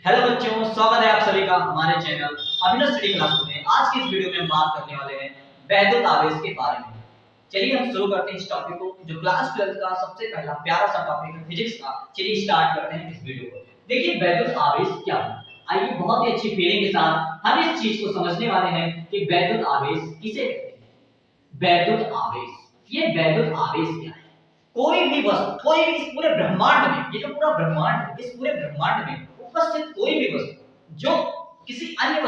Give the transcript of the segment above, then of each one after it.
Hello बच्चों, स्वागत है आप सभी का हमारे चैनल अभिनव स्टडी क्लास में। आज की इस वीडियो में हम बात करने वाले हैं वैद्युत आवेश के बारे में। चलिए हम शुरू करते हैं इस टॉपिक को, जो क्लास 12 का सबसे पहला प्यारा सा टॉपिक है फिजिक्स का। चलिए स्टार्ट करते हैं इस वीडियो को। देखिए वैद्युत आवेश क्या है। आइए बहुत ही अच्छी फीलिंग के साथ हम इस चीज को समझने वाले हैं कि वैद्युत आवेश किसे कहते हैं। वैद्युत आवेश, ये वैद्युत आवेश क्या है। कोई भी वस्तु, कोई भी इस पूरे ब्रह्मांड में, ये जो पूरा ब्रह्मांड है, इस पूरे ब्रह्मांड में उपस्थित कोई भी वस्तु जो किसी अन्य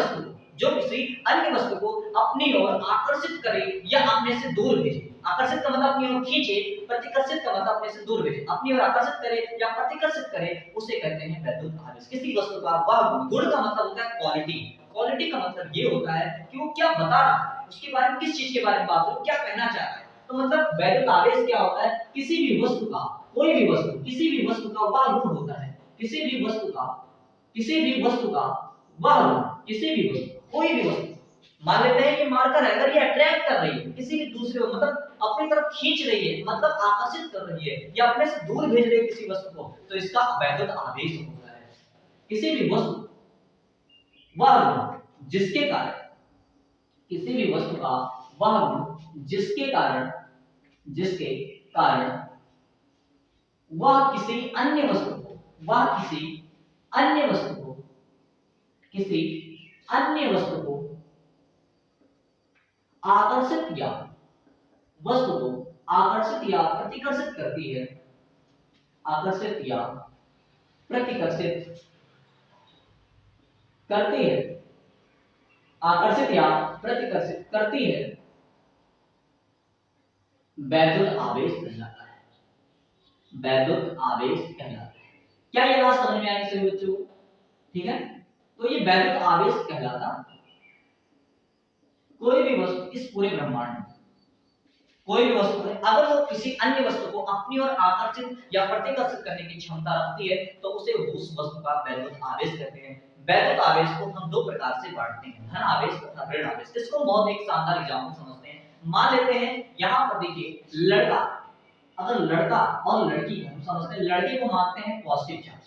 वस्तु को अपनी ओर आकर्षित करे या अपने से दूर भेजे। आकर्षित का मतलब अपनी ओर खींचे, प्रतिकर्षित का मतलब अपने से दूर भेजे। अपनी ओर आकर्षित करे या प्रतिकर्षित करे, उसे कहते हैं वैद्युत आवेश। किसी वस्तु का वह गुण का मतलब होता है क्वालिटी। क्वालिटी का मतलब ये होता है कि वो क्या बता रहा है, उसके बारे में, किस चीज के बारे में बात हो, क्या कहना चाह रहा है। तो मतलब वैद्युत आवेश क्या होता है, किसी भी वस्तु का, कोई भी वस्तु, किसी भी वस्तु का वह गुण होता है, किसी भी वस्तु का वह गुण, किसी भी वस्तु, कोई भी वस्तु। मान लेते हैं कि मार्कर है, अगर ये अट्रैक्ट कर रही है किसी भी दूसरे को, मतलब अपनी तरफ खींच रही है, मतलब आकर्षित कर रही है या अपने से दूर भेज रही है किसी वस्तु को, तो इसका वैद्युत आवेश होता है। किसी भी वस्तु वह गुण जिसके कारण, किसी भी वस्तु का वह गुण जिसके कारण वह किसी अन्य वस्तु को, किसी अन्य वस्तु को आकर्षित या प्रतिकर्षित करती है, आकर्षित या प्रतिकर्षित करती है, आकर्षित या प्रतिकर्षित करती है, वैद्युत आवेश कहलाता है। वैद्युत आवेश कहलाता है। क्या ये बात समझ में आई सभी बच्चों को? ठीक है, तो ये वैद्युत आवेश कहलाता कोई भी वस्तु इस पूरे ब्रह्मांड में, कोई भी वस्तु है, अगर वो किसी अन्य वस्तु को अपनी ओर आकर्षित या प्रतिकर्षित करने की क्षमता रखती है, तो उसे उस वस्तु का वैद्युत आवेश कहते हैं। वैद्युत आवेश को हम दो प्रकार से बांटते हैं, धन आवेश तथा ऋण आवेश। इसको बहुत एक शानदार एग्जांपल समझते हैं। मान लेते हैं यहाँ पर देखिए लड़का, अगर लड़का और लड़की, हम समझते हैं लड़के को मानते हैं पॉजिटिव चार्ज।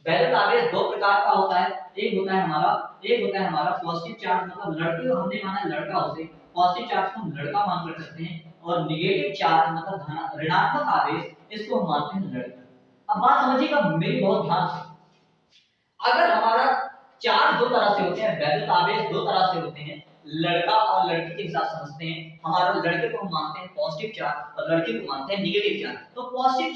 वैद्युत आवेश दो प्रकार का होता है। एक होता है हमारा पॉजिटिव चार्ज, मतलब लड़के को हमने माना लड़का, उसे पॉजिटिव चार्ज को हम लड़का मान कर सकते हैं। और नेगेटिव चार्ज मतलब ऋणात्मक आवेश, इसको हम मानते हैं लड़की। अब बात समझिएगा मेरी बहुत ध्यान से। अगर हमारा चार्ज दो तरह से होते हैं, वैद्युत आवेश दो तरह से होते हैं, लड़का और लड़की के हिसाब समझते हैं। हमारा लड़के को हम मानते हैं पॉजिटिव चार्ज और लड़की को मानते हैं नेगेटिव चार्ज। तो पॉजिटिव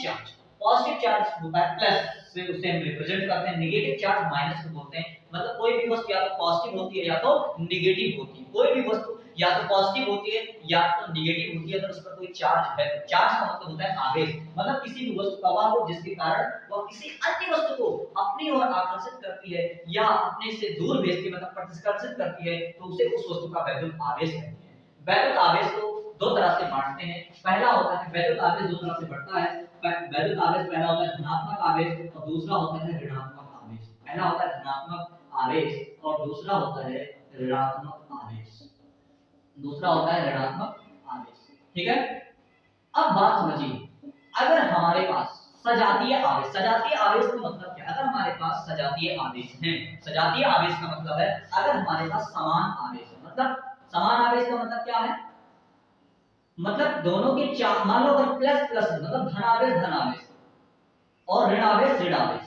चार्ज होता है प्लस से, उसे हम रिप्रेजेंट करते हैं। नेगेटिव चार्ज माइनस को बोलते हैं। मतलब कोई भी वस्तु या तो पॉजिटिव होती है या तो नेगेटिव होती है। कोई भी वस्तु या तो पॉजिटिव होती है या तो नेगेटिव होती है, अगर उस पर कोई चार्ज है। चार्ज का मतलब होता है आवेश, मतलब किसी भी वस्तु का वह गुण जिसके कारण वह किसी अन्य वस्तु को अपनी ओर आकर्षित करती है या अपने से दूर भेजती है, मतलब प्रतिकर्षित करती है, तो उसे उस वस्तु का वैद्युत आवेश कहते हैं। वैद्युत आवेश को दो तरह से बांटते हैं। पहला होता है, वैद्युत आवेश दो तरह से बढ़ता है। वैद्युत आवेश पहला होता है धनात्मक आवेश और दूसरा होता है ऋणात्मक आवेश। पहला होता है धनात्मक आवेश और दूसरा होता है ऋणात्मक आवेश। ठीक है, अब बात समझिए। अगर हमारे पास सजातीय आवेश का मतलब क्या है? अगर हमारे पास सजातीय आवेश है, सजातीय आवेश का मतलब है अगर हमारे पास समान आवेश है। मतलब समान आवेश का मतलब क्या है? मतलब दोनों के चार्ज, मान लो अगर प्लस प्लस है, मतलब धन आवेश और ऋण आवेश,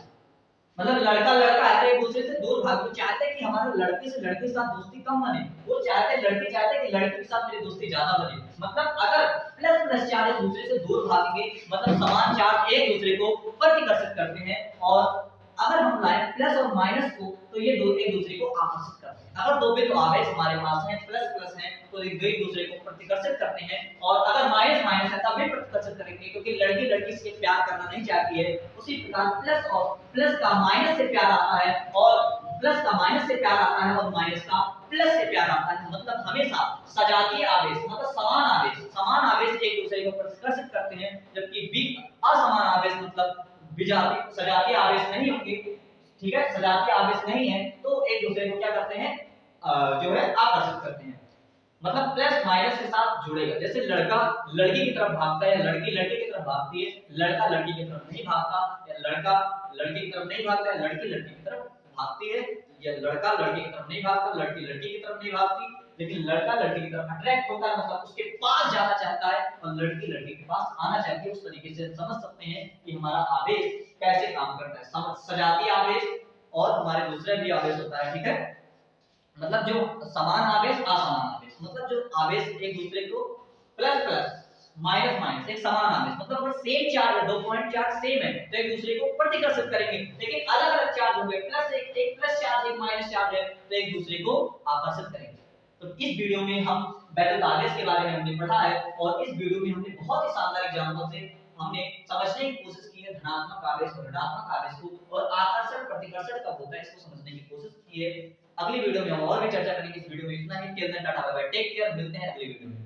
मतलब लड़का है एक दूसरे से दूर भाग, वो चाहते हैं कि हमारे लड़के के साथ दोस्ती कम बने, लड़की चाहते हैं कि लड़के के साथ मेरी दोस्ती ज्यादा बने। मतलब अगर प्लस प्लस चार्ज एक दूसरे से दूर भागेंगे, मतलब समान चार्ज एक दूसरे को प्रतिकर्षित करते हैं। और अगर हम लाएं प्लस और माइनस को, तो ये दो एक दूसरे को आकर्षित करते हैं। अगर दो पे तो आवेश हमारे पास है, प्लस प्लस है, तो एक दूसरे को प्रतिकर्षित करते हैं। और अगर माइनस माइनस है तब भी प्रतिकर्षित करेंगे, क्योंकि लड़की से प्यार करना नहीं चाहती है। उसी प्रकार प्लस का माइनस से प्यार आता है और प्लस का माइनस से प्यार आता है और माइनस का प्लस से प्यार आता है। मतलब हमेशा सजातीय आवेश, मतलब समान आवेश एक दूसरे को प्रतिकर्षित करते हैं, जबकि असमान आवेश मतलब विजातीय, सजातीय आवेश नहीं होंगे। ठीक है, सजातीय आवेश नहीं है तो एक दूसरे को क्या करते हैं, जो है आकर्षित करते हैं। मतलब प्लस माइनस के साथ जुड़ेगा। जैसे लड़का लड़की की तरफ भागता है, लड़की लड़के की तरफ भागती है, लड़का लड़की की तरफ नहीं भागता, या लड़का लड़की की तरफ नहीं भागता है, लड़की लड़की की तरफ भागती है, या लड़का लड़के की तरफ नहीं भागता, लड़की लड़की की तरफ नहीं भागती, लेकिन लड़का लड़की की तरफ अट्रैक्ट होता है, मतलब उसके पास जाना चाहता है, और लड़की लड़के के पास आना चाहती है। उस तरीके से समझ सकते हैं कि हमारा आवेश कैसे काम करता है। समझ सजातीय आवेश और हमारे दूसरे भी आवेश होता है, ठीक है। मतलब जो समान आवेश असमान आवेश, मतलब जो आवेश एक दूसरे को प्लस प्लस माइनस माइनस एक समान आवेश, मतलब अगर सेम चार्ज है, 2 पॉइंट चार्ज सेम है तो एक दूसरे को प्रतिकर्षित करेंगे, लेकिन अलग अलग चार्ज हो गए, प्लस एक प्लस चार्ज एक माइनस चार्ज है तो एक दूसरे को आकर्षित करेंगे। तो इस वीडियो में हम वैद्युत आवेश के बारे में हमने पढ़ा है, और इस वीडियो में हमने बहुत ही शानदार एग्जांपल से हमने समझने की कोशिश की है धनात्मक आवेश और ऋणात्मक आवेश को, और आकर्षण प्रतिकर्षण कब होता है इसको समझने की कोशिश की है। अगली वीडियो में हम और भी चर्चा करेंगे। इस वीडियो में इतना ही। Till then tata bye bye, take care, मिलते हैं अगली वीडियो में।